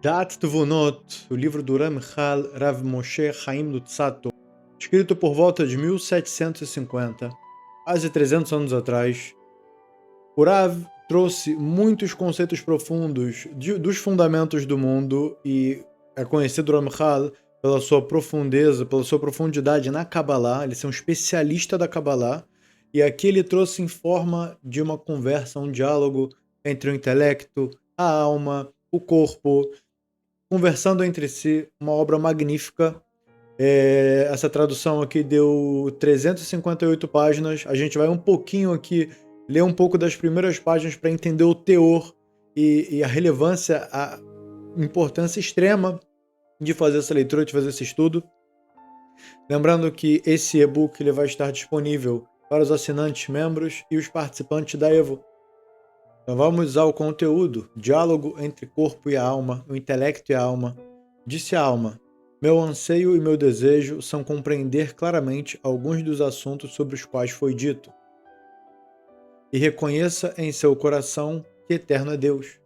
Da'at Tvunot, o livro do Ramchal Rav Moshe Chaim Luzzatto, escrito por volta de 1750, quase 300 anos atrás. O Rav trouxe muitos conceitos profundos dos fundamentos do mundo e é conhecido o Ramchal pela sua profundeza, pela sua profundidade na Kabbalah. Ele é um especialista da Kabbalah, e aqui ele trouxe em forma de uma conversa, um diálogo entre o intelecto, a alma, o corpo, conversando entre si, uma obra magnífica. Essa tradução aqui deu 358 páginas. A gente vai um pouquinho aqui, ler um pouco das primeiras páginas para entender o teor e a relevância, a importância extrema de fazer essa leitura, de fazer esse estudo. Lembrando que esse e-book ele vai estar disponível para os assinantes, membros e os participantes da EVO. Então vamos ao conteúdo. Diálogo entre corpo e alma, o intelecto e a alma. Disse a alma: meu anseio e meu desejo são compreender claramente alguns dos assuntos sobre os quais foi dito. E reconheça em seu coração que eterno é Deus.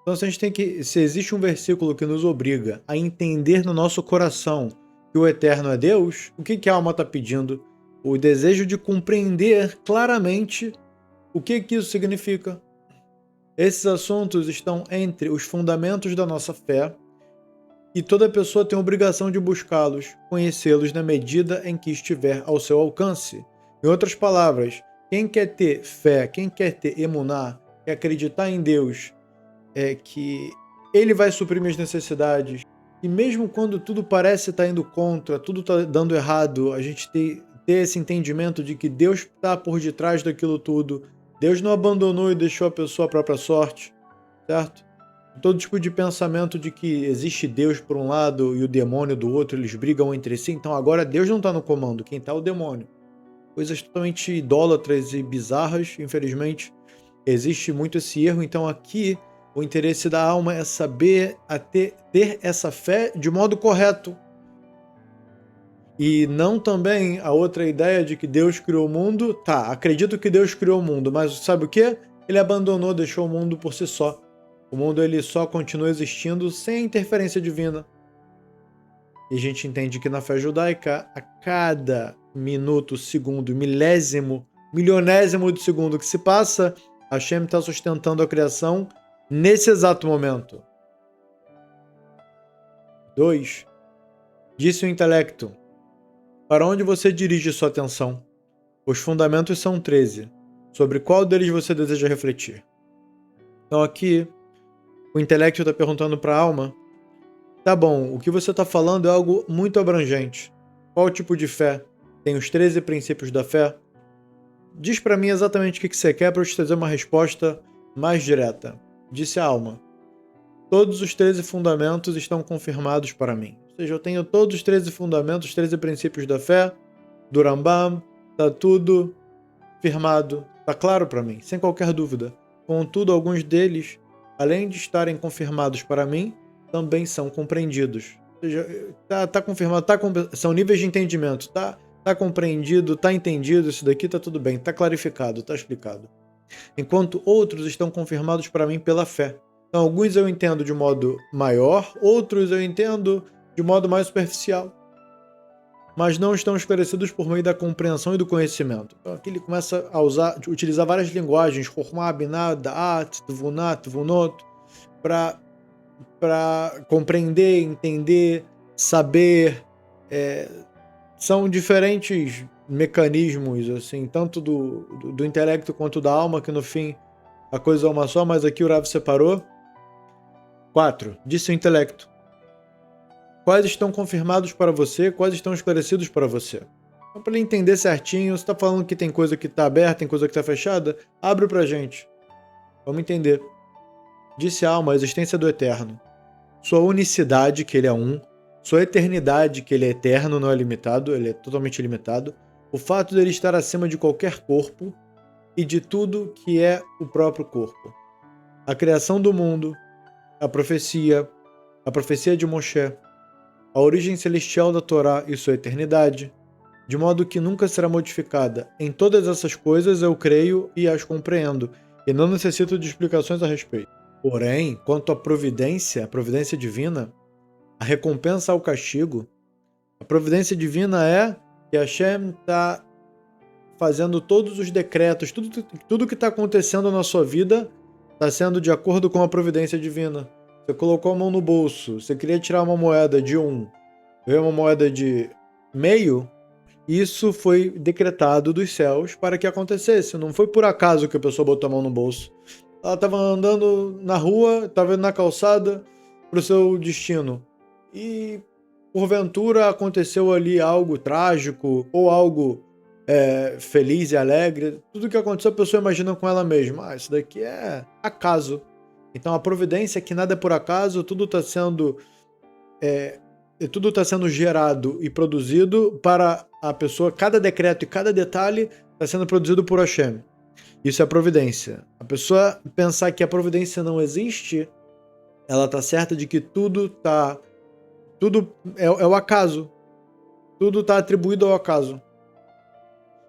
Então se existe um versículo que nos obriga a entender no nosso coração que o eterno é Deus, o que a alma está pedindo? O desejo de compreender claramente o que isso significa. Esses assuntos estão entre os fundamentos da nossa fé e toda pessoa tem a obrigação de buscá-los, conhecê-los na medida em que estiver ao seu alcance. Em outras palavras, quem quer ter fé, quem quer ter emuná, quer acreditar em Deus, que Ele vai suprir minhas necessidades, e mesmo quando tudo parece estar indo contra, tudo está dando errado, a gente ter esse entendimento de que Deus está por detrás daquilo tudo. Deus não abandonou e deixou a pessoa à própria sorte, certo? Todo tipo de pensamento de que existe Deus por um lado e o demônio do outro, eles brigam entre si, então agora Deus não está no comando, quem está é o demônio. Coisas totalmente idólatras e bizarras, infelizmente, existe muito esse erro. Então aqui o interesse da alma é saber ter essa fé de modo correto. E não também a outra ideia de que Deus criou o mundo. Tá, acredito que Deus criou o mundo, mas sabe o que? Ele abandonou, deixou o mundo por si só. O mundo ele só continua existindo sem interferência divina. E a gente entende que na fé judaica, a cada minuto, segundo, milésimo, milionésimo de segundo que se passa, Hashem está sustentando a criação nesse exato momento. 2. Disse o intelecto: para onde você dirige sua atenção? Os fundamentos são 13. Sobre qual deles você deseja refletir? Então aqui, o intelecto está perguntando para a alma: tá bom, o que você está falando é algo muito abrangente. Qual tipo de fé? Tem os 13 princípios da fé? Diz para mim exatamente o que você quer para eu te trazer uma resposta mais direta. Disse a alma: todos os 13 fundamentos estão confirmados para mim. Ou seja, eu tenho todos os 13 fundamentos, os 13 princípios da fé, do Rambam, está tudo firmado, está claro para mim, sem qualquer dúvida. Contudo, alguns deles, além de estarem confirmados para mim, também são compreendidos. Ou seja, tá confirmado, são níveis de entendimento, tá compreendido, tá entendido, isso daqui tá tudo bem, tá clarificado, tá explicado. Enquanto outros estão confirmados para mim pela fé. Então, alguns eu entendo de modo maior, outros eu entendo de modo mais superficial, mas não estão esclarecidos por meio da compreensão e do conhecimento. Então, aqui ele começa a utilizar várias linguagens, Chokhmah, Binah, Da'at, Tvunah, Tvunot, para compreender, entender, saber. São diferentes mecanismos, assim, tanto do intelecto quanto da alma, que no fim a coisa é uma só, mas aqui o Rav separou. 4. Disse o intelecto: quais estão confirmados para você, quais estão esclarecidos para você? Então, para ele entender certinho, você está falando que tem coisa que está aberta, tem coisa que está fechada? Abre para a gente. Vamos entender. Disse a alma: a existência do eterno. Sua unicidade, que ele é um. Sua eternidade, que ele é eterno, não é limitado, ele é totalmente ilimitado. O fato dele estar acima de qualquer corpo e de tudo que é o próprio corpo. A criação do mundo, a profecia de Moshe, a origem celestial da Torá e sua eternidade, de modo que nunca será modificada. Em todas essas coisas eu creio e as compreendo, e não necessito de explicações a respeito. Porém, quanto à providência, a providência divina, a recompensa ao castigo, a providência divina é que Hashem está fazendo todos os decretos, tudo que está acontecendo na sua vida está sendo de acordo com a providência divina. Você colocou a mão no bolso, você queria tirar uma moeda de 1, veio uma moeda de meio, isso foi decretado dos céus para que acontecesse. Não foi por acaso que a pessoa botou a mão no bolso. Ela estava andando na rua, estava indo na calçada para o seu destino. E, porventura, aconteceu ali algo trágico ou algo feliz e alegre. Tudo que aconteceu, a pessoa imagina com ela mesma. Ah, isso daqui é acaso. Então, a providência é que nada é por acaso, tudo está sendo gerado e produzido para a pessoa. Cada decreto e cada detalhe está sendo produzido por Hashem. Isso é providência. A pessoa pensar que a providência não existe, ela está certa de que tudo é o acaso. Tudo está atribuído ao acaso.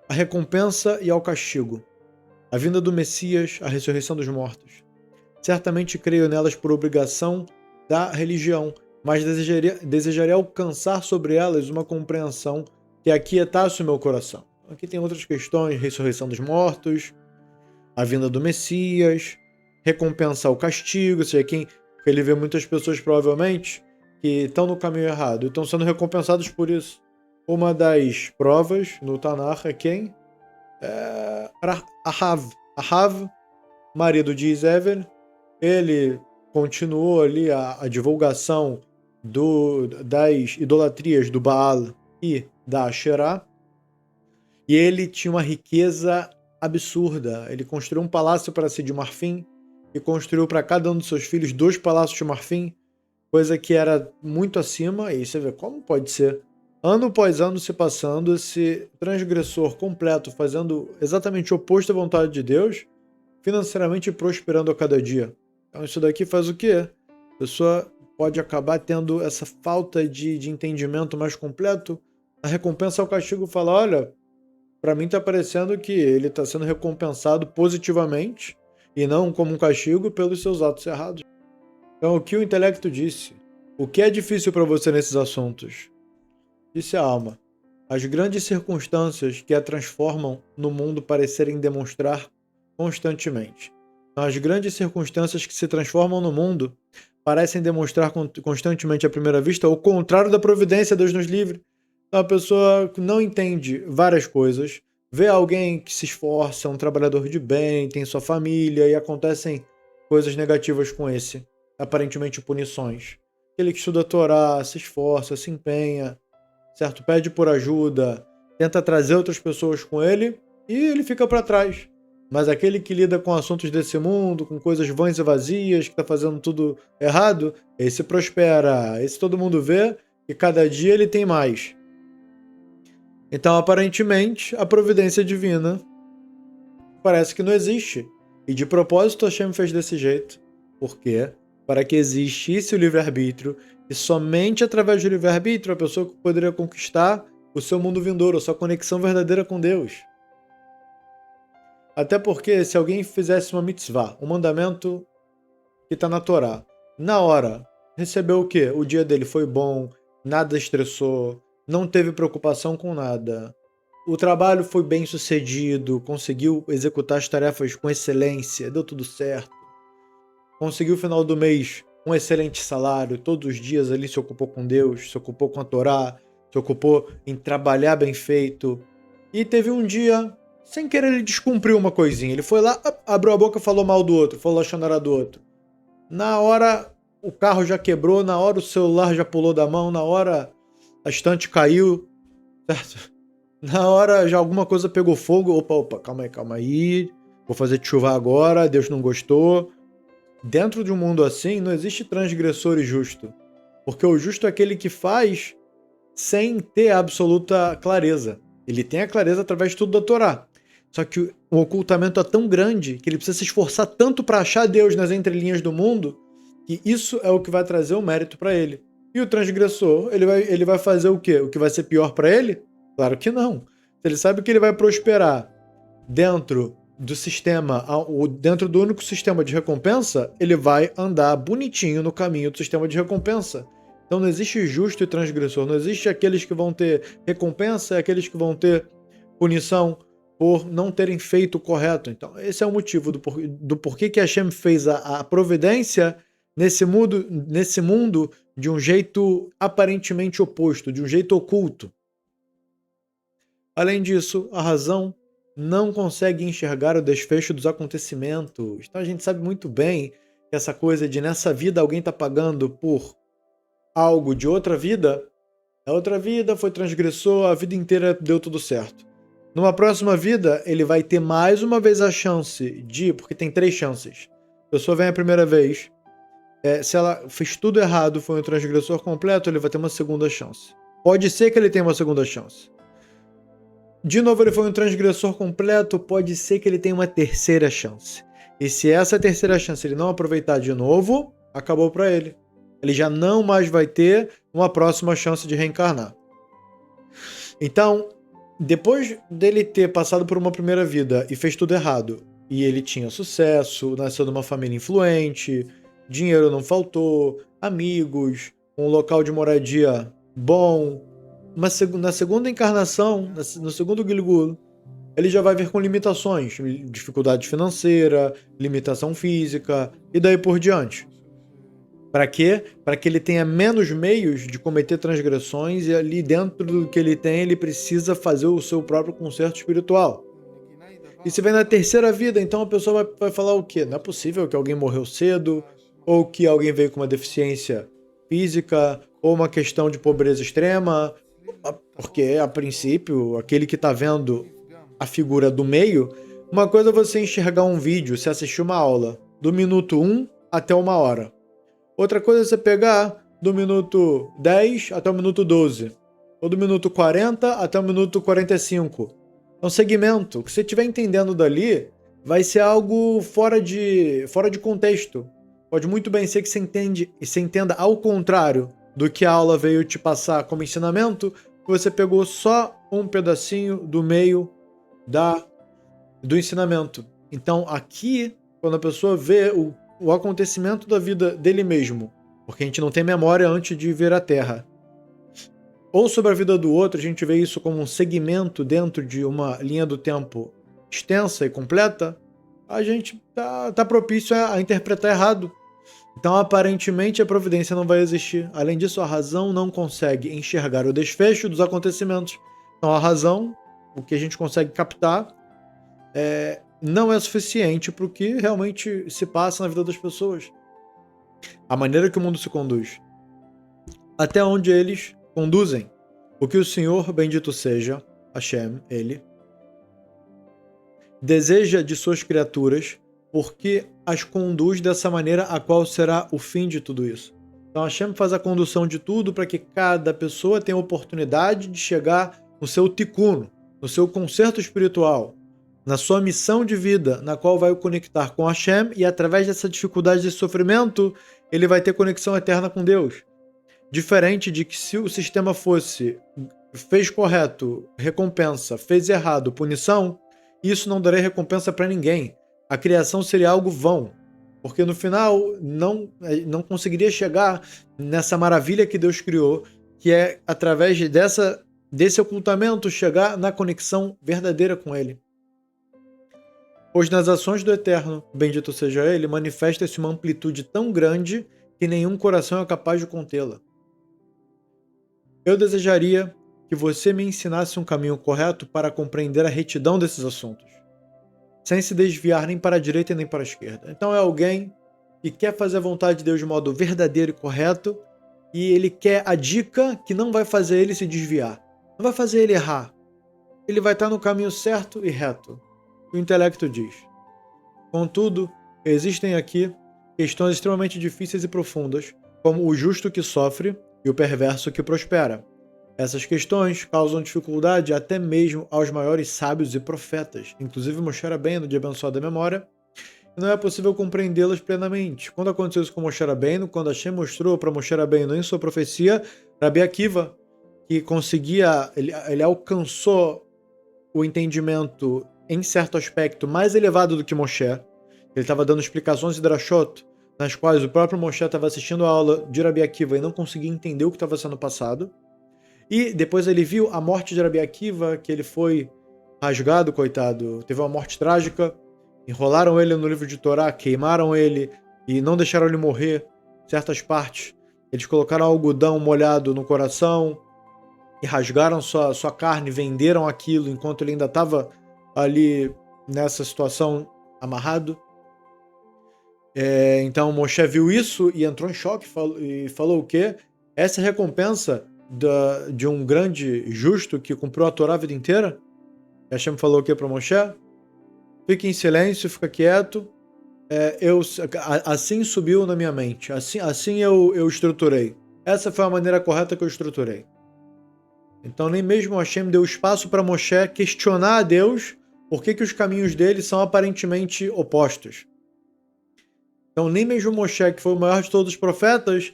A recompensa e ao castigo. A vinda do Messias, a ressurreição dos mortos. Certamente creio nelas por obrigação da religião, mas desejaria alcançar sobre elas uma compreensão que aquietasse o meu coração. Aqui tem outras questões, ressurreição dos mortos, a vinda do Messias, recompensa ao castigo, ou seja, ele vê muitas pessoas provavelmente que estão no caminho errado e estão sendo recompensados por isso. Uma das provas no Tanakh é quem? Ahav, marido de Izebel, ele continuou ali a divulgação das idolatrias do Baal e da Asherah, e ele tinha uma riqueza absurda. Ele construiu um palácio para si de marfim e construiu para cada um dos seus filhos 2 palácios de marfim, coisa que era muito acima. E você vê como pode ser. Ano após ano se passando, esse transgressor completo, fazendo exatamente o oposto à vontade de Deus, financeiramente prosperando a cada dia. Então isso daqui faz o quê? A pessoa pode acabar tendo essa falta de entendimento mais completo. A recompensa ao castigo fala, olha, para mim está parecendo que ele está sendo recompensado positivamente e não como um castigo pelos seus atos errados. Então, o que o intelecto disse? O que é difícil para você nesses assuntos? Disse a alma. As grandes circunstâncias que a transformam no mundo parecerem demonstrar constantemente. Então, as grandes circunstâncias que se transformam no mundo parecem demonstrar constantemente à primeira vista o contrário da providência, Deus nos livre. Então, a pessoa não entende várias coisas, vê alguém que se esforça, um trabalhador de bem, tem sua família e acontecem coisas negativas com esse, aparentemente punições. Ele que estuda a Torá, se esforça, se empenha, certo? Pede por ajuda, tenta trazer outras pessoas com ele e ele fica para trás. Mas aquele que lida com assuntos desse mundo, com coisas vãs e vazias, que está fazendo tudo errado, esse prospera, esse todo mundo vê e cada dia ele tem mais. Então, aparentemente, a providência divina parece que não existe. E de propósito, Hashem fez desse jeito. Por quê? Para que existisse o livre-arbítrio e somente através do livre-arbítrio a pessoa poderia conquistar o seu mundo vindouro, a sua conexão verdadeira com Deus. Até porque se alguém fizesse uma mitzvah, um mandamento que está na Torá, na hora, recebeu o quê? O dia dele foi bom, nada estressou, não teve preocupação com nada. O trabalho foi bem sucedido, conseguiu executar as tarefas com excelência, deu tudo certo. Conseguiu no final do mês um excelente salário, todos os dias ali se ocupou com Deus, se ocupou com a Torá, se ocupou em trabalhar bem feito. E teve um dia, sem querer, ele descumpriu uma coisinha. Ele foi lá, abriu a boca e falou mal do outro, falou a xanara do outro. Na hora, o carro já quebrou, na hora o celular já pulou da mão, na hora a estante caiu, certo? Na hora já alguma coisa pegou fogo. Opa, calma aí. Vou fazer chuva agora, Deus não gostou. Dentro de um mundo assim, não existe transgressor e justo. Porque o justo é aquele que faz sem ter absoluta clareza. Ele tem a clareza através de tudo da Torá. Só que o ocultamento é tão grande que ele precisa se esforçar tanto para achar Deus nas entrelinhas do mundo que isso é o que vai trazer o mérito para ele. E o transgressor, ele vai fazer o quê? O que vai ser pior para ele? Claro que não. Se ele sabe que ele vai prosperar dentro do sistema, dentro do único sistema de recompensa, ele vai andar bonitinho no caminho do sistema de recompensa. Então não existe justo e transgressor, não existe aqueles que vão ter recompensa e aqueles que vão ter punição por não terem feito o correto. Então esse é o motivo do porquê que Hashem fez a providência nesse mundo de um jeito aparentemente oposto, de um jeito oculto. Além disso, a razão não consegue enxergar o desfecho dos acontecimentos. Então a gente sabe muito bem que essa coisa de nessa vida alguém está pagando por algo de outra vida, a outra vida foi transgressor, a vida inteira deu tudo certo. Numa próxima vida, ele vai ter mais uma vez a chance porque tem 3 chances. A pessoa vem a primeira vez, se ela fez tudo errado, foi um transgressor completo, ele vai ter uma segunda chance. Pode ser que ele tenha uma segunda chance. De novo, ele foi um transgressor completo, pode ser que ele tenha uma terceira chance. E se essa terceira chance ele não aproveitar de novo, acabou para ele. Ele já não mais vai ter uma próxima chance de reencarnar. Então, depois dele ter passado por uma primeira vida e fez tudo errado, e ele tinha sucesso, nasceu numa família influente, dinheiro não faltou, amigos, um local de moradia bom, na segunda encarnação, no segundo Gilgul, ele já vai vir com limitações, dificuldade financeira, limitação física e daí por diante. Para quê? Para que ele tenha menos meios de cometer transgressões e ali dentro do que ele tem, ele precisa fazer o seu próprio conserto espiritual. E se vem na terceira vida, então a pessoa vai falar o quê? Não é possível que alguém morreu cedo, ou que alguém veio com uma deficiência física, ou uma questão de pobreza extrema, porque, a princípio, aquele que está vendo a figura do meio, uma coisa é você enxergar um vídeo, você assistir uma aula, do minuto 1 até 1 hora. Outra coisa é você pegar do minuto 10 até o minuto 12, ou do minuto 40 até o minuto 45. É um segmento. O que você estiver entendendo dali vai ser algo fora de contexto. Pode muito bem ser que você entenda ao contrário do que a aula veio te passar como ensinamento, você pegou só um pedacinho do meio do ensinamento. Então aqui, quando a pessoa vê o acontecimento da vida dele mesmo, porque a gente não tem memória antes de ver a Terra, ou sobre a vida do outro, a gente vê isso como um segmento dentro de uma linha do tempo extensa e completa, a gente tá propício a interpretar errado. Então, aparentemente, a providência não vai existir. Além disso, a razão não consegue enxergar o desfecho dos acontecimentos. Então, a razão, o que a gente consegue captar, não é suficiente para o que realmente se passa na vida das pessoas. A maneira que o mundo se conduz. Até onde eles conduzem. O que o Senhor, bendito seja, Hashem, Ele, deseja de suas criaturas, porque as conduz dessa maneira a qual será o fim de tudo isso. Então Hashem faz a condução de tudo para que cada pessoa tenha a oportunidade de chegar no seu tikkun, no seu conserto espiritual, na sua missão de vida, na qual vai o conectar com Hashem, e através dessa dificuldade e sofrimento, ele vai ter conexão eterna com Deus. Diferente de que se o sistema fosse fez correto, recompensa, fez errado, punição, isso não daria recompensa para ninguém. A criação seria algo vão, porque no final não conseguiria chegar nessa maravilha que Deus criou, que é através desse ocultamento chegar na conexão verdadeira com Ele. Pois nas ações do Eterno, bendito seja Ele, manifesta-se uma amplitude tão grande que nenhum coração é capaz de contê-la. Eu desejaria que você me ensinasse um caminho correto para compreender a retidão desses assuntos, sem se desviar nem para a direita nem para a esquerda. Então é alguém que quer fazer a vontade de Deus de modo verdadeiro e correto, e ele quer a dica que não vai fazer ele se desviar, não vai fazer ele errar. Ele vai estar no caminho certo e reto. O intelecto diz. Contudo, existem aqui questões extremamente difíceis e profundas, como o justo que sofre e o perverso que prospera. Essas questões causam dificuldade até mesmo aos maiores sábios e profetas, inclusive Moshe Rabbeinu, de abençoada memória, e não é possível compreendê-las plenamente. Quando aconteceu isso com Moshe Rabbeinu, quando Hashem mostrou para Moshe Rabbeinu em sua profecia, Rabi Akiva, que conseguia, ele alcançou o entendimento em certo aspecto, mais elevado do que Moshe. Ele estava dando explicações de Drashot, nas quais o próprio Moshe estava assistindo a aula de Rabi Akiva e não conseguia entender o que estava sendo passado. E depois ele viu a morte de Rabi Akiva, que ele foi rasgado, coitado. Teve uma morte trágica, enrolaram ele no livro de Torá, queimaram ele e não deixaram ele morrer certas partes. Eles colocaram algodão molhado no coração e rasgaram sua carne, venderam aquilo enquanto ele ainda estava ali nessa situação amarrado. Então Moshe viu isso e entrou em choque e falou o quê? Essa é a recompensa de um grande justo que cumpriu a Torá a vida inteira? Hashem falou o quê para Moshe? Fique em silêncio, fica quieto. Assim subiu na minha mente, assim eu estruturei. Essa foi a maneira correta que eu estruturei. Então nem mesmo Hashem deu espaço para Moshe questionar a Deus por que os caminhos dele são aparentemente opostos. Então nem mesmo Moshe, que foi o maior de todos os profetas,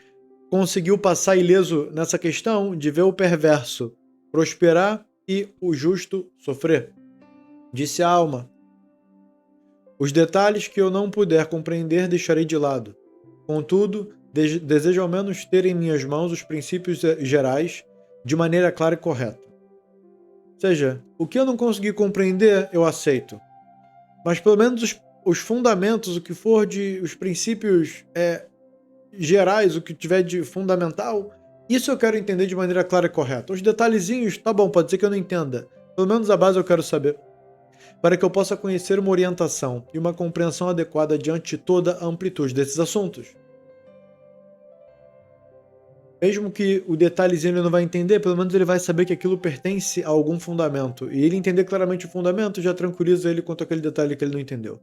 conseguiu passar ileso nessa questão de ver o perverso prosperar e o justo sofrer. Disse a alma: os detalhes que eu não puder compreender deixarei de lado. Contudo, desejo ao menos ter em minhas mãos os princípios gerais de maneira clara e correta. Ou seja, o que eu não consegui compreender, eu aceito. Mas pelo menos os fundamentos, o que for de os princípios gerais, o que tiver de fundamental, isso eu quero entender de maneira clara e correta. Os detalhezinhos, tá bom, pode ser que eu não entenda. Pelo menos a base eu quero saber. Para que eu possa conhecer uma orientação e uma compreensão adequada diante de toda a amplitude desses assuntos. Mesmo que o detalhezinho ele não vai entender, pelo menos ele vai saber que aquilo pertence a algum fundamento. E ele entender claramente o fundamento já tranquiliza ele quanto àquele detalhe que ele não entendeu.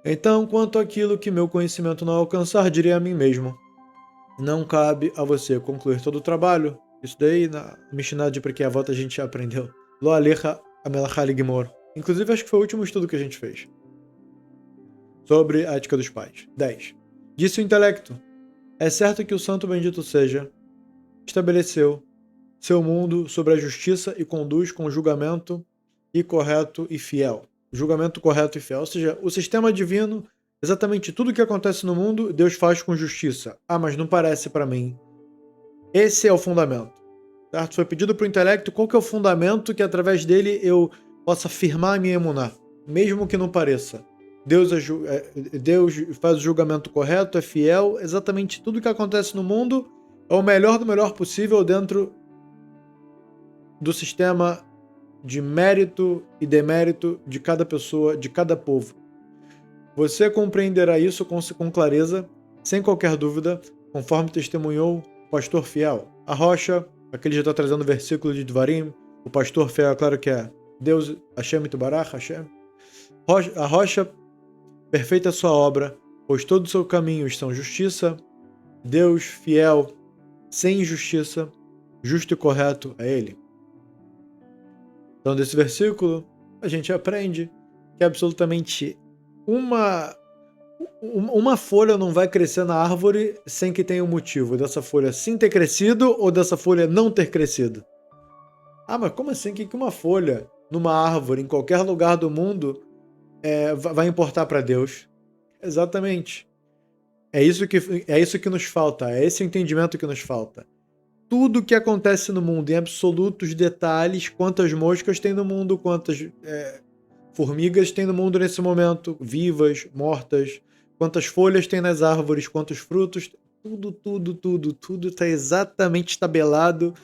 Então, quanto àquilo que meu conhecimento não alcançar, direi a mim mesmo: não cabe a você concluir todo o trabalho. Isso daí na Mishnah de Pirkei Avot a gente já aprendeu. Lo alecha amelachá ligmor. Inclusive, acho que foi o último estudo que a gente fez sobre a ética dos pais. 10. Disse o intelecto: é certo que o santo bendito seja estabeleceu seu mundo sobre a justiça e conduz com julgamento e correto e fiel. Julgamento correto e fiel. Ou seja, o sistema divino, exatamente tudo que acontece no mundo, Deus faz com justiça. Ah, mas não parece para mim. Esse é o fundamento. Certo? Foi pedido para o intelecto qual que é o fundamento que através dele eu possa afirmar a minha emuná, mesmo que não pareça. Deus faz o julgamento correto, é fiel, exatamente tudo que acontece no mundo é o melhor do melhor possível dentro do sistema de mérito e demérito de cada pessoa, de cada povo. Você compreenderá isso com clareza, sem qualquer dúvida, conforme testemunhou o pastor fiel. A rocha, aqui ele já está trazendo o versículo de Dvarim, o pastor fiel, claro que é Deus, Hashem Itubarach, Hashem. A rocha, perfeita a sua obra, pois todos os seus caminhos são justiça. Deus fiel, sem injustiça, justo e correto é Ele. Então, desse versículo, a gente aprende que absolutamente uma folha não vai crescer na árvore sem que tenha um motivo dessa folha sim ter crescido ou dessa folha não ter crescido. Ah, mas como assim? Que uma folha numa árvore em qualquer lugar do mundo vai importar para Deus? Exatamente. É isso que nos falta, é esse entendimento que nos falta. Tudo que acontece no mundo, em absolutos detalhes, quantas moscas tem no mundo, quantas formigas tem no mundo nesse momento, vivas, mortas, quantas folhas tem nas árvores, quantos frutos, tudo está exatamente tabelado,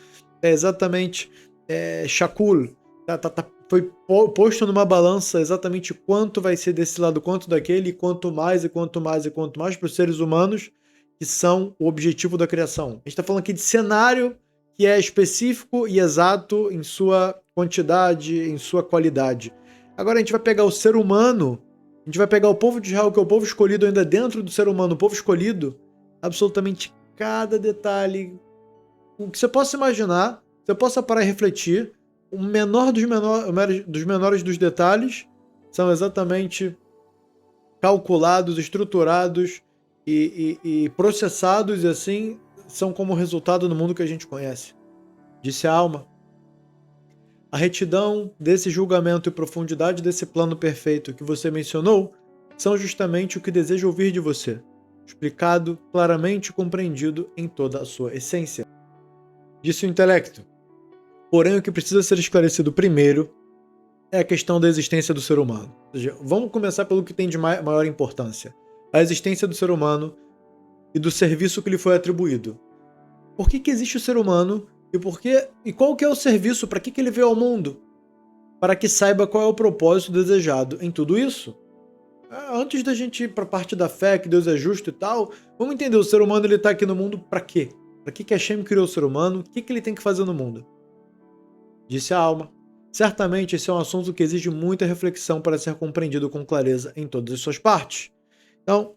é exatamente shakul, foi posto numa balança exatamente quanto vai ser desse lado, quanto daquele, e quanto mais para os seres humanos, que são o objetivo da criação. A gente está falando aqui de cenário que é específico e exato em sua quantidade, em sua qualidade. Agora a gente vai pegar o ser humano, a gente vai pegar o povo de Israel, que é o povo escolhido ainda dentro do ser humano, o povo escolhido, absolutamente cada detalhe, o que você possa imaginar, você possa parar e refletir, o menor dos menores dos detalhes são exatamente calculados, estruturados e processados, e assim são como resultado no mundo que a gente conhece. Disse a alma: A retidão desse julgamento e profundidade desse plano perfeito que você mencionou são justamente o que desejo ouvir de você, explicado, claramente compreendido em toda a sua essência. Disse o intelecto. Porém, o que precisa ser esclarecido primeiro é a questão da existência do ser humano. Ou seja, vamos começar pelo que tem de maior importância. A existência do ser humano e do serviço que lhe foi atribuído. Por que existe o ser humano e qual que é o serviço, para que ele veio ao mundo? Para que saiba qual é o propósito desejado em tudo isso. Antes da gente ir para a parte da fé, que Deus é justo e tal, vamos entender, o ser humano está aqui no mundo para quê? Para que Hashem criou o ser humano? O que ele tem que fazer no mundo? Disse a alma. Certamente esse é um assunto que exige muita reflexão para ser compreendido com clareza em todas as suas partes. Então,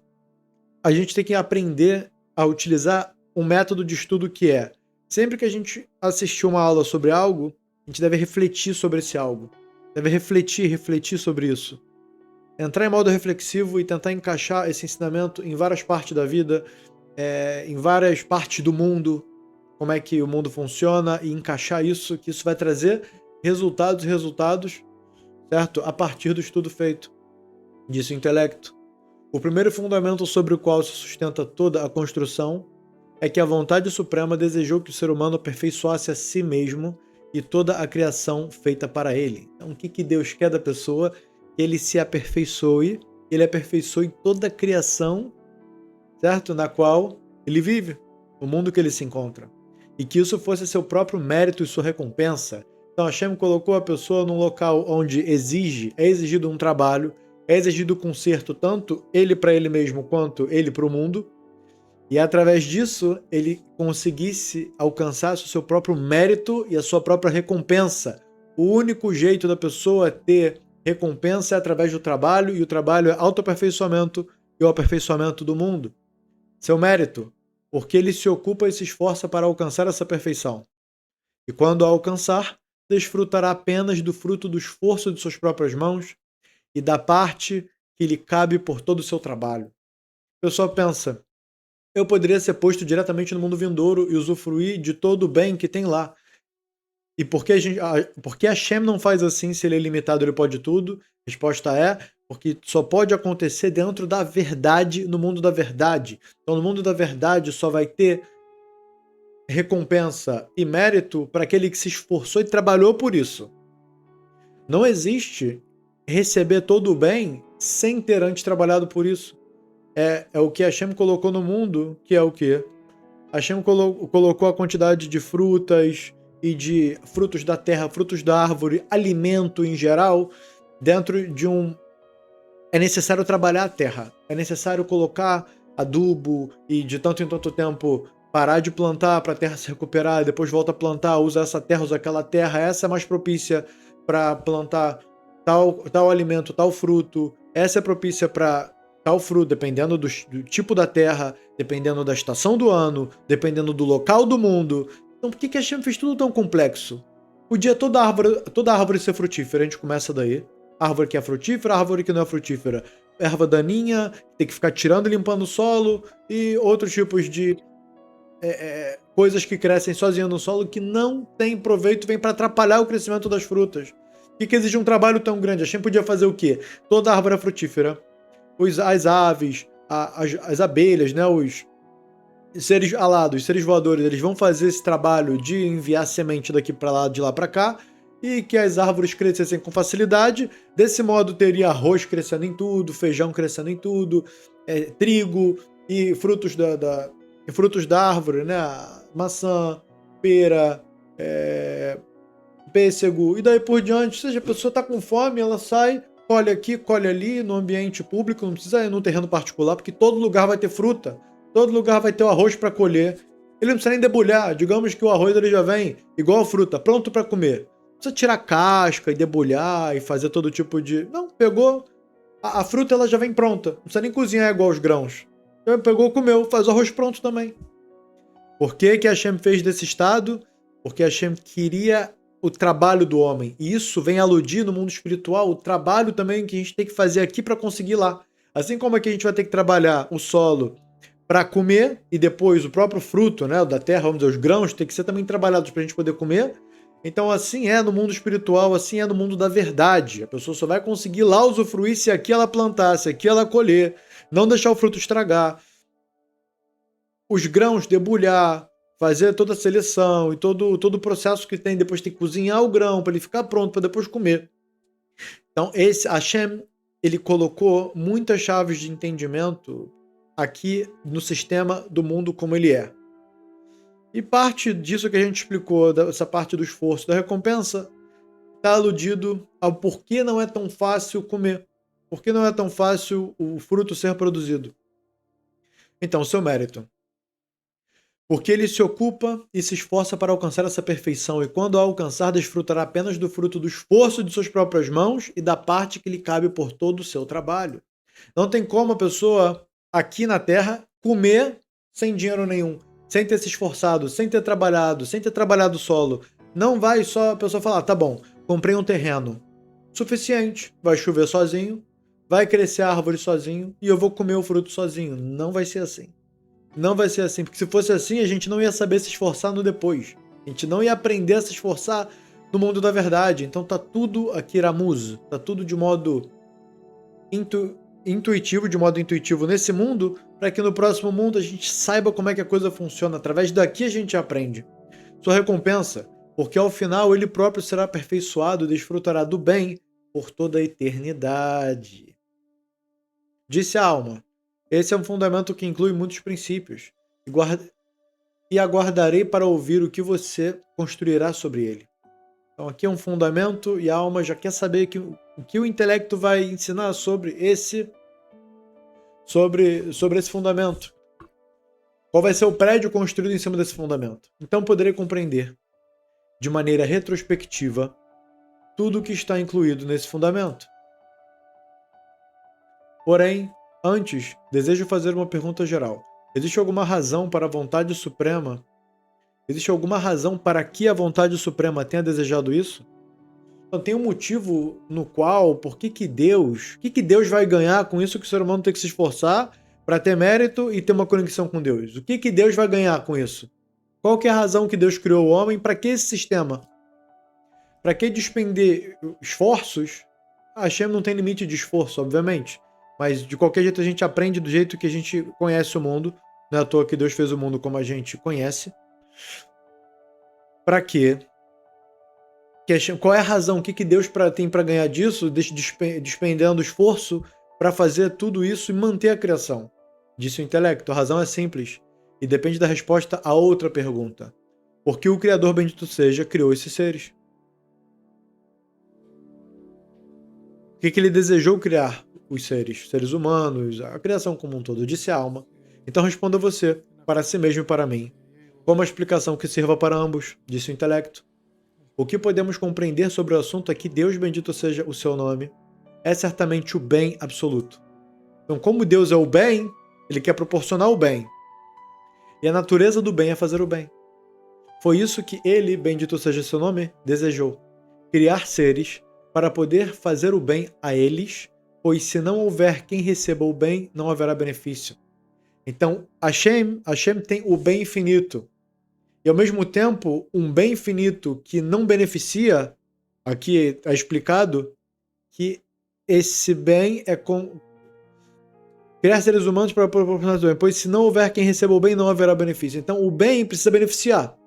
a gente tem que aprender a utilizar um método de estudo que é, sempre que a gente assistir uma aula sobre algo, a gente deve refletir sobre esse algo. Deve refletir sobre isso. Entrar em modo reflexivo e tentar encaixar esse ensinamento em várias partes da vida, em várias partes do mundo, como é que o mundo funciona, e encaixar isso, que isso vai trazer resultados, certo? A partir do estudo feito. Disse o intelecto. O primeiro fundamento sobre o qual se sustenta toda a construção é que a vontade suprema desejou que o ser humano aperfeiçoasse a si mesmo e toda a criação feita para ele. Então, o que Deus quer da pessoa? Que ele se aperfeiçoe, ele aperfeiçoe toda a criação, certo? Na qual ele vive, no mundo que ele se encontra. E que isso fosse seu próprio mérito e sua recompensa. Então Hashem colocou a pessoa num local onde é exigido um trabalho, é exigido conserto, tanto ele para ele mesmo quanto ele para o mundo, e através disso ele conseguisse alcançar o seu próprio mérito e a sua própria recompensa. O único jeito da pessoa ter recompensa é através do trabalho, e o trabalho é autoaperfeiçoamento e o aperfeiçoamento do mundo. Seu mérito, porque ele se ocupa e se esforça para alcançar essa perfeição. E quando a alcançar, desfrutará apenas do fruto do esforço de suas próprias mãos e da parte que lhe cabe por todo o seu trabalho. O pessoal pensa, eu poderia ser posto diretamente no mundo vindouro e usufruir de todo o bem que tem lá. E por que Hashem não faz assim? Se ele é limitado, ele pode tudo? A resposta é, porque só pode acontecer dentro da verdade, no mundo da verdade. Então, no mundo da verdade, só vai ter recompensa e mérito para aquele que se esforçou e trabalhou por isso. Não existe receber todo o bem sem ter antes trabalhado por isso. É o que Hashem colocou no mundo, que é o quê? Hashem colocou a quantidade de frutas e de frutos da terra, frutos da árvore, alimento em geral, dentro de um... É necessário trabalhar a terra, é necessário colocar adubo e de tanto em tanto tempo parar de plantar para a terra se recuperar, depois volta a plantar, usa essa terra, usa aquela terra, essa é mais propícia para plantar tal alimento, tal fruto, essa é propícia para tal fruto, dependendo do tipo da terra, dependendo da estação do ano, dependendo do local do mundo. Então por que Hashem fez tudo tão complexo? Podia toda árvore ser frutífera, a gente começa daí. Árvore que é frutífera, árvore que não é frutífera. Erva daninha, tem que ficar tirando e limpando o solo, e outros tipos de coisas que crescem sozinhas no solo que não tem proveito, vem para atrapalhar o crescimento das frutas. Por que exige um trabalho tão grande? Hashem podia fazer o quê? Toda árvore é frutífera. As aves, as abelhas, né, os seres alados, os seres voadores, eles vão fazer esse trabalho de enviar semente daqui para lá, de lá para cá, e que as árvores crescessem com facilidade. Desse modo teria arroz crescendo em tudo, feijão crescendo em tudo, trigo e frutos da árvore, né? Maçã, pera, pêssego e daí por diante. Ou seja, a pessoa está com fome, ela sai, colhe aqui, colhe ali, no ambiente público, não precisa ir no terreno particular, porque todo lugar vai ter fruta, todo lugar vai ter o arroz para colher. Ele não precisa nem debulhar, digamos que o arroz ele já vem igual a fruta, pronto para comer. Não precisa tirar casca e debulhar e fazer todo tipo de... Não, pegou, a fruta ela já vem pronta, não precisa nem cozinhar igual os grãos. Então, pegou, comeu, faz o arroz pronto também. Por que Hashem fez desse estado? Porque Hashem queria o trabalho do homem. E isso vem aludir no mundo espiritual, o trabalho também que a gente tem que fazer aqui para conseguir lá. Assim como aqui a gente vai ter que trabalhar o solo para comer, e depois o próprio fruto, né, da terra, vamos dizer, os grãos, tem que ser também trabalhados para a gente poder comer. Então assim é no mundo espiritual, assim é no mundo da verdade. A pessoa só vai conseguir lá usufruir se aqui ela plantar, se aqui ela colher, não deixar o fruto estragar, os grãos debulhar, fazer toda a seleção e todo o processo que tem, depois tem que cozinhar o grão para ele ficar pronto para depois comer. Então esse Hashem, ele colocou muitas chaves de entendimento aqui no sistema do mundo como ele é. E parte disso que a gente explicou, dessa parte do esforço, da recompensa, está aludido ao porquê não é tão fácil comer. Por que não é tão fácil o fruto ser produzido? Então, seu mérito. Porque ele se ocupa e se esforça para alcançar essa perfeição, e quando a alcançar, desfrutará apenas do fruto do esforço de suas próprias mãos e da parte que lhe cabe por todo o seu trabalho. Não tem como a pessoa, aqui na Terra, comer sem dinheiro nenhum, sem ter se esforçado, sem ter trabalhado solo. Não vai só a pessoa falar, tá bom, comprei um terreno suficiente, vai chover sozinho, vai crescer a árvore sozinho e eu vou comer o fruto sozinho. Não vai ser assim. Não vai ser assim, porque se fosse assim, a gente não ia saber se esforçar no depois. A gente não ia aprender a se esforçar no mundo da verdade. Então tá tudo aqui Ramuz, tá tudo de modo intuitivo nesse mundo, para que no próximo mundo a gente saiba como é que a coisa funciona. Através daqui a gente aprende. Sua recompensa, porque ao final ele próprio será aperfeiçoado e desfrutará do bem por toda a eternidade. Disse a alma: esse é um fundamento que inclui muitos princípios, e aguardarei para ouvir o que você construirá sobre ele. Então aqui é um fundamento e a alma já quer saber o que o intelecto vai ensinar sobre esse fundamento. Qual vai ser o prédio construído em cima desse fundamento? Então poderei compreender, de maneira retrospectiva, tudo o que está incluído nesse fundamento. Porém, antes, desejo fazer uma pergunta geral. Existe alguma razão para a vontade suprema? Existe alguma razão para que a vontade suprema tenha desejado isso? Então tem um motivo no qual, o que Deus vai ganhar com isso que o ser humano tem que se esforçar para ter mérito e ter uma conexão com Deus? O que Deus vai ganhar com isso? Qual que é a razão que Deus criou o homem? Para que esse sistema? Para que despender esforços? A Hashem não tem limite de esforço, obviamente. Mas de qualquer jeito a gente aprende do jeito que a gente conhece o mundo. Não é à toa que Deus fez o mundo como a gente conhece. Para quê? Qual é a razão? O que Deus tem para ganhar disso, despendendo esforço para fazer tudo isso e manter a criação? Disse o intelecto. A razão é simples e depende da resposta a outra pergunta. Por que o Criador, bendito seja, criou esses seres? O que ele desejou criar? Os seres humanos, a criação como um todo, disse a alma. Então responda você, para si mesmo e para mim. Qual uma explicação que sirva para ambos, disse o intelecto. O que podemos compreender sobre o assunto é que Deus, bendito seja o seu nome, é certamente o bem absoluto. Então, como Deus é o bem, ele quer proporcionar o bem. E a natureza do bem é fazer o bem. Foi isso que ele, bendito seja seu nome, desejou. Criar seres para poder fazer o bem a eles, pois se não houver quem receba o bem, não haverá benefício. Então, Hashem tem o bem infinito. E ao mesmo tempo, um bem infinito que não beneficia, aqui é explicado que esse bem é criar seres humanos para proporcionar o bem, pois se não houver quem receba o bem, não haverá benefício. Então, o bem precisa beneficiar.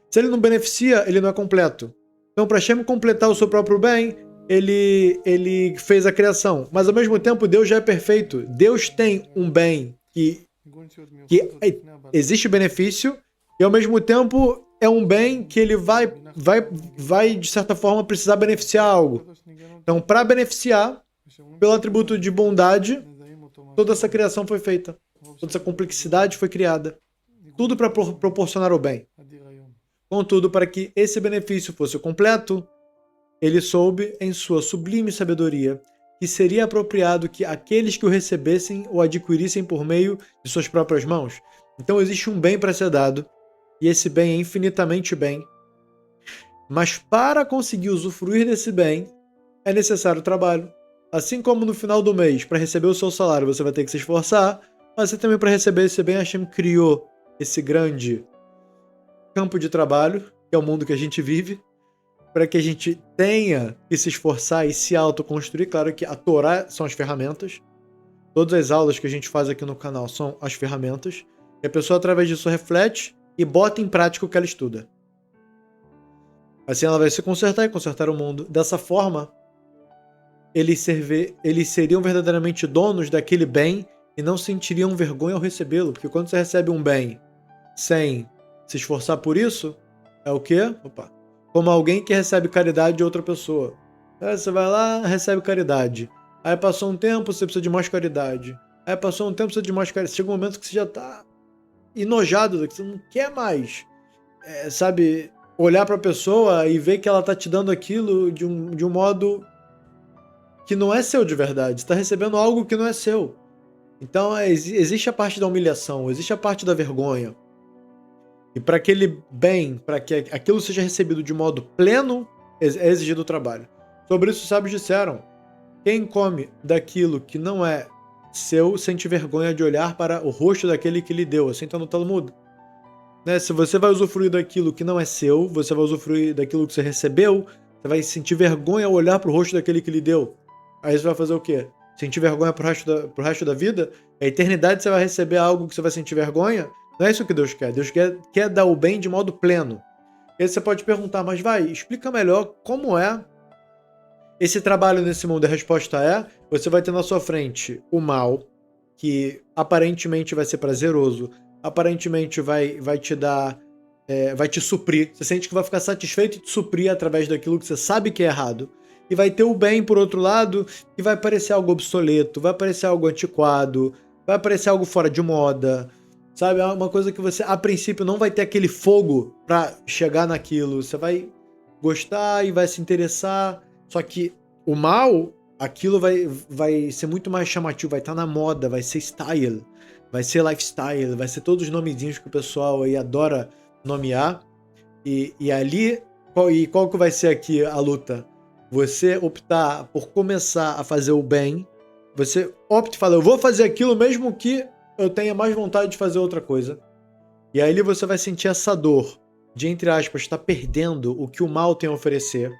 Se ele não beneficia, ele não é completo. Então, para Hashem completar o seu próprio bem, ele fez a criação. Mas, ao mesmo tempo, Deus já é perfeito. Deus tem um bem que existe benefício e, ao mesmo tempo, é um bem que ele vai de certa forma, precisar beneficiar algo. Então, para beneficiar, pelo atributo de bondade, toda essa criação foi feita. Toda essa complexidade foi criada. Tudo para proporcionar o bem. Contudo, para que esse benefício fosse completo, ele soube, em sua sublime sabedoria, que seria apropriado que aqueles que o recebessem o adquirissem por meio de suas próprias mãos. Então existe um bem para ser dado, e esse bem é infinitamente bem. Mas para conseguir usufruir desse bem, é necessário trabalho. Assim como no final do mês, para receber o seu salário, você vai ter que se esforçar, mas você também, para receber esse bem, Hashem criou esse grande campo de trabalho, que é o mundo que a gente vive, para que a gente tenha que se esforçar e se autoconstruir. Claro que a Torá são as ferramentas. Todas as aulas que a gente faz aqui no canal são as ferramentas. E a pessoa, através disso, reflete e bota em prática o que ela estuda. Assim ela vai se consertar e consertar o mundo. Dessa forma, eles seriam verdadeiramente donos daquele bem e não sentiriam vergonha ao recebê-lo. Porque quando você recebe um bem sem se esforçar por isso, é o quê? Como alguém que recebe caridade de outra pessoa. Você vai lá, recebe caridade. Aí passou um tempo, você precisa de mais caridade. Aí passou um tempo, você precisa de mais caridade. Chega um momento que você já tá enojado, que você não quer mais, sabe, olhar pra pessoa e ver que ela tá te dando aquilo de um modo que não é seu de verdade. Você tá recebendo algo que não é seu. Então, existe a parte da humilhação, existe a parte da vergonha. E para aquele bem, para que aquilo seja recebido de modo pleno, é exigido o trabalho. Sobre isso, os sábios disseram: quem come daquilo que não é seu sente vergonha de olhar para o rosto daquele que lhe deu. Assim está no Talmud. Né? Se você vai usufruir daquilo que não é seu, você vai usufruir daquilo que você recebeu, você vai sentir vergonha ao olhar para o rosto daquele que lhe deu. Aí você vai fazer o quê? Sentir vergonha pro resto da vida? A eternidade você vai receber algo que você vai sentir vergonha? Não é isso que Deus quer. Deus quer dar o bem de modo pleno. E aí você pode perguntar, mas explica melhor como é esse trabalho nesse mundo. A resposta é: você vai ter na sua frente o mal, que aparentemente vai ser prazeroso, aparentemente vai te dar, vai te suprir. Você sente que vai ficar satisfeito e te suprir através daquilo que você sabe que é errado. E vai ter o bem, por outro lado, que vai parecer algo obsoleto, vai parecer algo antiquado, vai parecer algo fora de moda, sabe? É uma coisa que você, a princípio, não vai ter aquele fogo pra chegar naquilo. Você vai gostar e vai se interessar, só que o mal, aquilo vai ser muito mais chamativo, vai estar na moda, vai ser style, vai ser lifestyle, vai ser todos os nomezinhos que o pessoal aí adora nomear. E ali, qual que vai ser aqui a luta? Você optar por começar a fazer o bem, você opta e fala: eu vou fazer aquilo mesmo que eu tenha mais vontade de fazer outra coisa. E aí você vai sentir essa dor de, entre aspas, estar perdendo o que o mal tem a oferecer.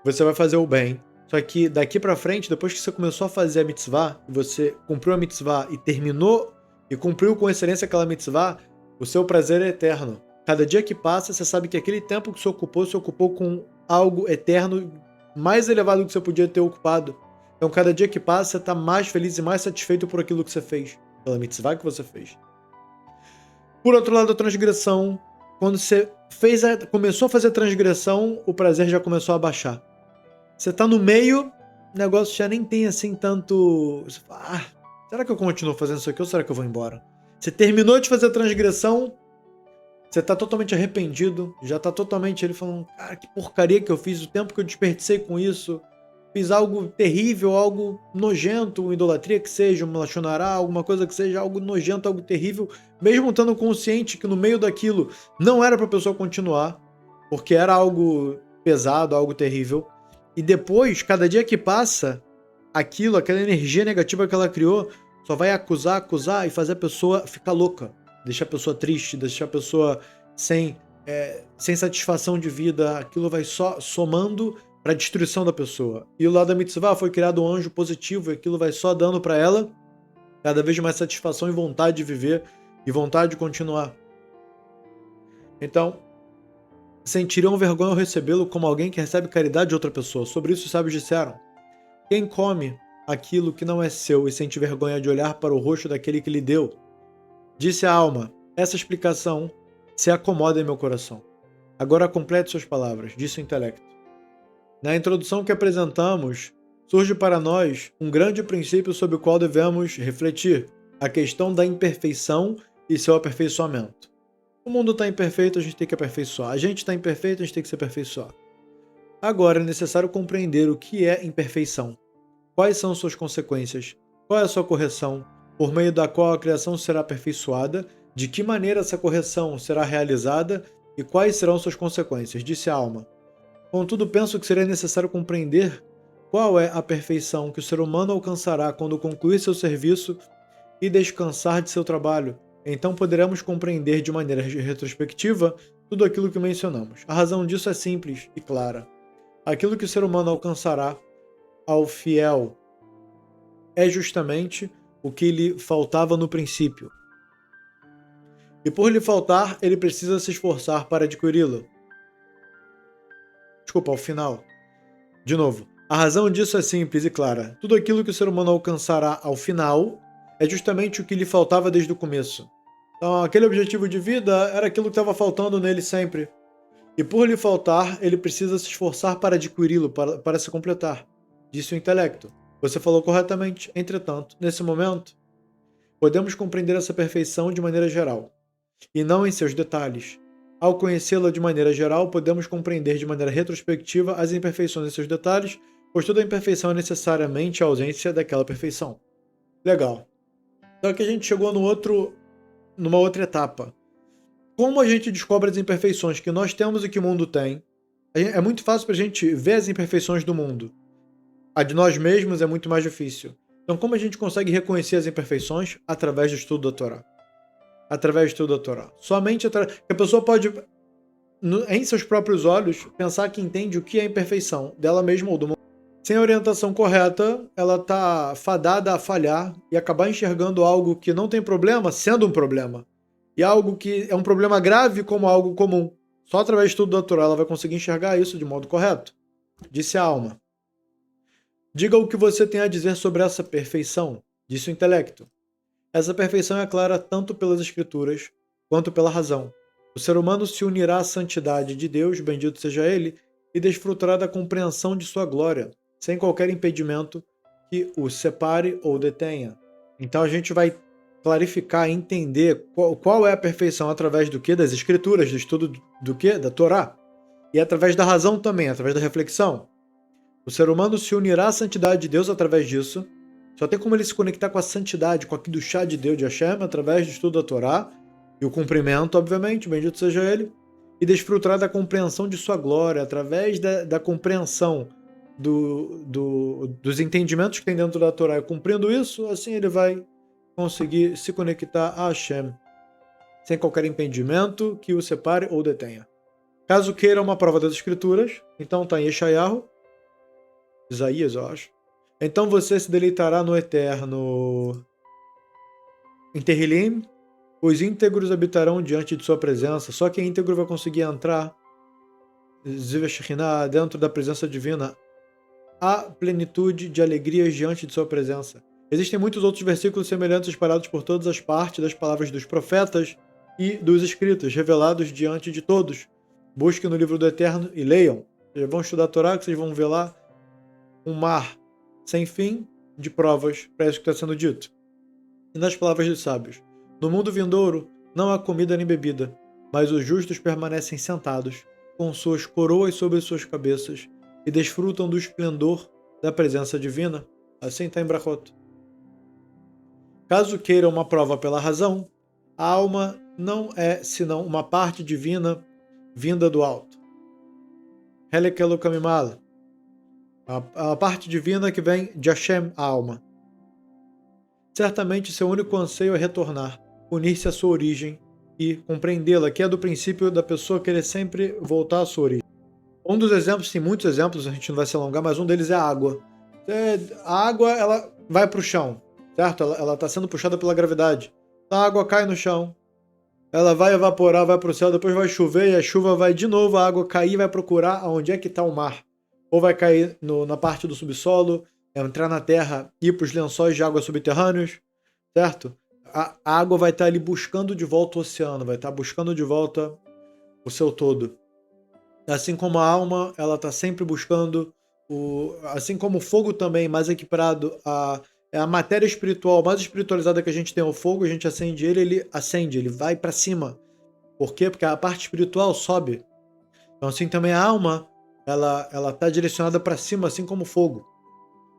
Você vai fazer o bem. Só que daqui pra frente, depois que você começou a fazer a mitzvah, você cumpriu a mitzvah e terminou e cumpriu com excelência aquela mitzvah, o seu prazer é eterno. Cada dia que passa, você sabe que aquele tempo que você ocupou com algo eterno mais elevado do que você podia ter ocupado. Então, cada dia que passa, você está mais feliz e mais satisfeito por aquilo que você fez, pela mitzvah que você fez. Por outro lado, a transgressão, quando você começou a fazer a transgressão, o prazer já começou a baixar. Você tá no meio, o negócio já nem tem assim tanto... Você fala: será que eu continuo fazendo isso aqui ou será que eu vou embora? Você terminou de fazer a transgressão, você tá totalmente arrependido, já tá totalmente ele falando: cara, que porcaria que eu fiz, o tempo que eu desperdicei com isso, fiz algo terrível, algo nojento, uma idolatria que seja, uma lachonará, alguma coisa que seja, algo nojento, algo terrível, mesmo estando consciente que no meio daquilo não era pra pessoa continuar, porque era algo pesado, algo terrível. E depois, cada dia que passa, aquela energia negativa que ela criou, só vai acusar e fazer a pessoa ficar louca. Deixar a pessoa triste, deixar a pessoa sem satisfação de vida. Aquilo vai só somando para a destruição da pessoa. E o lado da mitzvah foi criado um anjo positivo, e aquilo vai só dando para ela cada vez mais satisfação e vontade de viver e vontade de continuar. Então, sentiriam vergonha ao recebê-lo como alguém que recebe caridade de outra pessoa. Sobre isso os sábios disseram: quem come aquilo que não é seu e sente vergonha de olhar para o rosto daquele que lhe deu, disse a alma: essa explicação se acomoda em meu coração. Agora complete suas palavras, disse o intelecto. Na introdução que apresentamos, surge para nós um grande princípio sobre o qual devemos refletir: a questão da imperfeição e seu aperfeiçoamento. O mundo está imperfeito, a gente tem que aperfeiçoar. A gente está imperfeito, a gente tem que se aperfeiçoar. Agora é necessário compreender o que é imperfeição. Quais são suas consequências? Qual é a sua correção, por meio da qual a criação será aperfeiçoada? De que maneira essa correção será realizada? E quais serão suas consequências? Disse a alma. Contudo, penso que seria necessário compreender qual é a perfeição que o ser humano alcançará quando concluir seu serviço e descansar de seu trabalho. Então poderemos compreender de maneira retrospectiva tudo aquilo que mencionamos. A razão disso é simples e clara. Aquilo que o ser humano alcançará ao fiel é justamente o que lhe faltava no princípio. E por lhe faltar, ele precisa se esforçar para adquiri-lo. Desculpa, ao final. De novo, a razão disso é simples e clara. Tudo aquilo que o ser humano alcançará ao final é justamente o que lhe faltava desde o começo. Então, aquele objetivo de vida era aquilo que estava faltando nele sempre. E por lhe faltar, ele precisa se esforçar para adquiri-lo, para se completar. Disse o intelecto. Você falou corretamente. Entretanto, nesse momento, podemos compreender essa perfeição de maneira geral, e não em seus detalhes. Ao conhecê-la de maneira geral, podemos compreender de maneira retrospectiva as imperfeições em seus detalhes, pois toda imperfeição é necessariamente a ausência daquela perfeição. Legal. Então aqui a gente chegou numa outra etapa. Como a gente descobre as imperfeições que nós temos e que o mundo tem? É muito fácil para a gente ver as imperfeições do mundo. A de nós mesmos é muito mais difícil. Então como a gente consegue reconhecer as imperfeições? Através do estudo da Torá. Através do estudo da Torá. Somente através... A pessoa pode, em seus próprios olhos, pensar que entende o que é imperfeição dela mesma ou do mundo. Sem a orientação correta, ela está fadada a falhar e acabar enxergando algo que não tem problema sendo um problema. E algo que é um problema grave como algo comum. Só através do estudo da Torá ela vai conseguir enxergar isso de modo correto. Disse a alma. Diga o que você tem a dizer sobre essa perfeição, disse o intelecto. Essa perfeição é clara tanto pelas escrituras quanto pela razão. O ser humano se unirá à santidade de Deus, bendito seja ele, e desfrutará da compreensão de sua glória, sem qualquer impedimento que o separe ou detenha. Então a gente vai clarificar e entender qual é a perfeição através do quê? Das escrituras, do estudo do quê? Da Torá. E através da razão também, através da reflexão. O ser humano se unirá à santidade de Deus através disso. Só tem como ele se conectar com a santidade, com aquilo do chá de Deus de Hashem, através do estudo da Torá e o cumprimento, obviamente, bendito seja ele, e desfrutar da compreensão de sua glória, através da compreensão dos entendimentos que tem dentro da Torá. E cumprindo isso, assim ele vai conseguir se conectar a Hashem, sem qualquer impedimento que o separe ou detenha. Caso queira uma prova das escrituras, então está em Isaías, eu acho. Então você se deleitará no eterno. Em Terrilim, os íntegros habitarão diante de sua presença. Só quem é íntegro vai conseguir entrar dentro da presença divina. Há plenitude de alegrias diante de sua presença. Existem muitos outros versículos semelhantes espalhados por todas as partes das palavras dos profetas e dos escritos, revelados diante de todos. Busquem no livro do Eterno e leiam. Vocês vão estudar a Torá, que vocês vão ver lá um mar sem fim de provas para isso que está sendo dito. E nas palavras dos sábios: no mundo vindouro não há comida nem bebida, mas os justos permanecem sentados, com suas coroas sobre suas cabeças, e desfrutam do esplendor da presença divina. Assim está em Brachot. Caso queira uma prova pela razão, a alma não é senão uma parte divina vinda do alto. Helek Elokamimal, a parte divina que vem de Hashem, a alma. Certamente seu único anseio é retornar, unir-se à sua origem e compreendê-la, que é do princípio da pessoa querer sempre voltar à sua origem. Um dos exemplos, tem muitos exemplos, a gente não vai se alongar, mas um deles é a água. A água, ela vai para o chão, certo? Ela está sendo puxada pela gravidade. A água cai no chão, ela vai evaporar, vai para o céu, depois vai chover e a chuva vai de novo, a água cair e vai procurar onde é que está o mar. Ou vai cair na parte do subsolo, entrar na terra, ir para os lençóis de água subterrâneos, certo? A água vai estar ali buscando de volta o oceano, vai estar buscando de volta o seu todo. Assim como a alma, ela está sempre buscando, assim como o fogo também, mais equiparado é a matéria espiritual mais espiritualizada que a gente tem, o fogo, a gente acende ele acende, ele vai para cima. Por quê? Porque a parte espiritual sobe. Então assim também a alma, ela está direcionada para cima, assim como o fogo,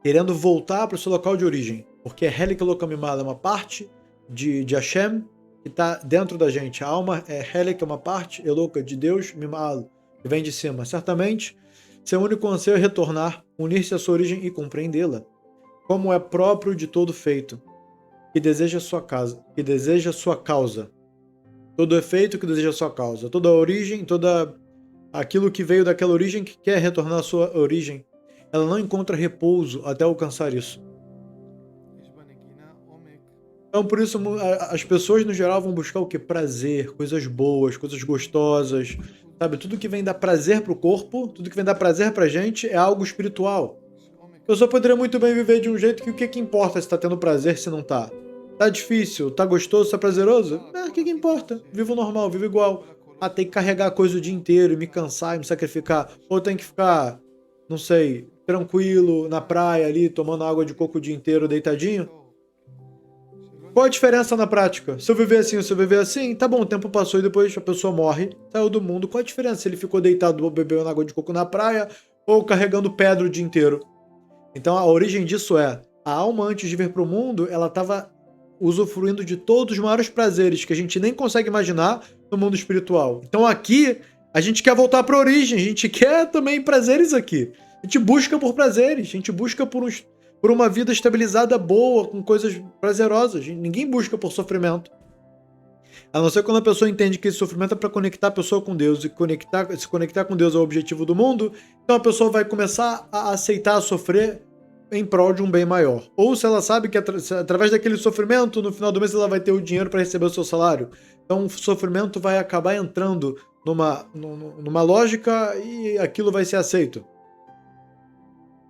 querendo voltar para o seu local de origem, porque Helek Elokamimal é uma parte de Hashem que está dentro da gente. A alma é Helek, é uma parte Eloka de Deus, Mimal, que vem de cima. Certamente, seu único anseio é retornar, unir-se à sua origem e compreendê-la, como é próprio de todo feito, que deseja sua causa. todo efeito que deseja a sua causa, toda origem, toda aquilo que veio daquela origem que quer retornar à sua origem, ela não encontra repouso até alcançar isso. Então, por isso, as pessoas no geral vão buscar o quê? Prazer, coisas boas, coisas gostosas, sabe? Tudo que vem dar prazer pro corpo, tudo que vem dar prazer pra gente é algo espiritual. A pessoa poderia muito bem viver de um jeito que o que que importa se tá tendo prazer se não tá? Tá difícil, tá gostoso, tá prazeroso? O que que importa? Vivo normal, vivo igual. Ah, tem que carregar coisa o dia inteiro, e me cansar e me sacrificar. Ou tem que ficar, não sei, tranquilo, na praia ali, tomando água de coco o dia inteiro, deitadinho. Qual a diferença na prática? Se eu viver assim ou se eu viver assim, tá bom, o tempo passou e depois a pessoa morre, saiu do mundo. Qual a diferença se ele ficou deitado bebendo água de coco na praia ou carregando pedra o dia inteiro? Então a origem disso é, a alma antes de vir para o mundo, ela estava usufruindo de todos os maiores prazeres que a gente nem consegue imaginar no mundo espiritual. Então aqui, a gente quer voltar para a origem, a gente quer também prazeres aqui. A gente busca por prazeres, a gente busca por uma vida estabilizada boa, com coisas prazerosas. Ninguém busca por sofrimento. A não ser quando a pessoa entende que esse sofrimento é para conectar a pessoa com Deus e se conectar com Deus é o objetivo do mundo, então a pessoa vai começar a aceitar sofrer em prol de um bem maior. Ou se ela sabe que através daquele sofrimento, no final do mês ela vai ter o dinheiro para receber o seu salário. Então o sofrimento vai acabar entrando numa lógica e aquilo vai ser aceito,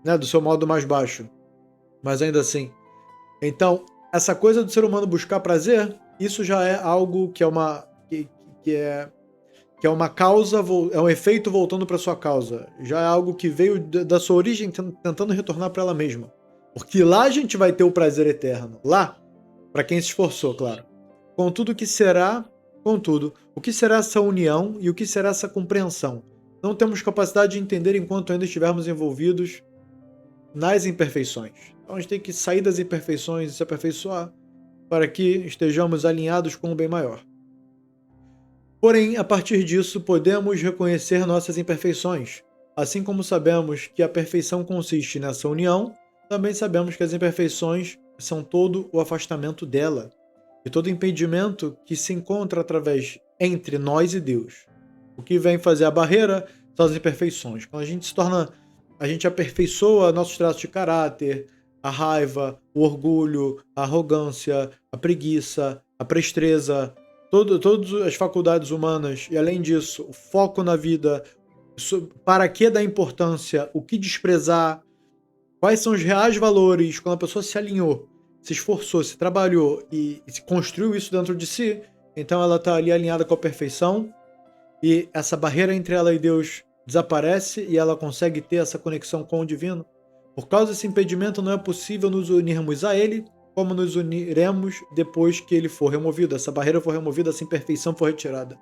né, do seu modo mais baixo. Mas ainda assim. Então, essa coisa do ser humano buscar prazer, isso já é algo que é uma causa, é um efeito voltando para sua causa. Já é algo que veio da sua origem tentando retornar para ela mesma. Porque lá a gente vai ter o prazer eterno. Lá, para quem se esforçou, claro. Contudo, o que será essa união e o que será essa compreensão? Não temos capacidade de entender enquanto ainda estivermos envolvidos nas imperfeições. Então a gente tem que sair das imperfeições e se aperfeiçoar para que estejamos alinhados com o bem maior. Porém, a partir disso, podemos reconhecer nossas imperfeições. Assim como sabemos que a perfeição consiste nessa união, também sabemos que as imperfeições são todo o afastamento dela e todo impedimento que se encontra entre nós e Deus. O que vem fazer a barreira são as imperfeições. Quando a gente aperfeiçoa nossos traços de caráter, a raiva, o orgulho, a arrogância, a preguiça, a presteza, todas as faculdades humanas, e além disso, o foco na vida, para que dar importância, o que desprezar, quais são os reais valores, quando a pessoa se alinhou, se esforçou, se trabalhou e se construiu isso dentro de si, então ela está ali alinhada com a perfeição, e essa barreira entre ela e Deus desaparece e ela consegue ter essa conexão com o divino. Por causa desse impedimento, não é possível nos unirmos a ele, como nos uniremos depois que ele for removido, essa barreira for removida, essa imperfeição for retirada.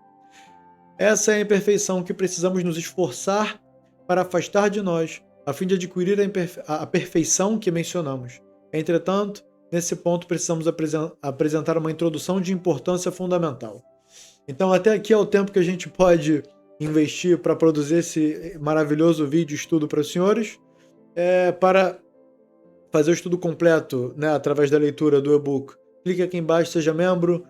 Essa é a imperfeição que precisamos nos esforçar para afastar de nós, a fim de adquirir a perfeição que mencionamos. Entretanto, nesse ponto precisamos apresentar uma introdução de importância fundamental. Então, até aqui é o tempo que a gente pode investir para produzir esse maravilhoso vídeo estudo para os senhores. Para fazer o estudo completo, né, através da leitura do e-book, clique aqui embaixo, seja membro,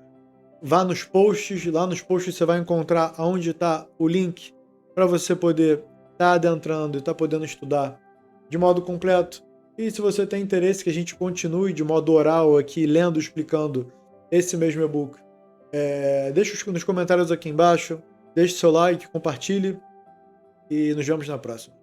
vá nos posts, lá nos posts você vai encontrar onde está o link para você poder estar adentrando e estar podendo estudar de modo completo. E se você tem interesse que a gente continue de modo oral aqui, lendo, explicando esse mesmo e-book, deixa nos comentários aqui embaixo, deixe seu like, compartilhe e nos vemos na próxima.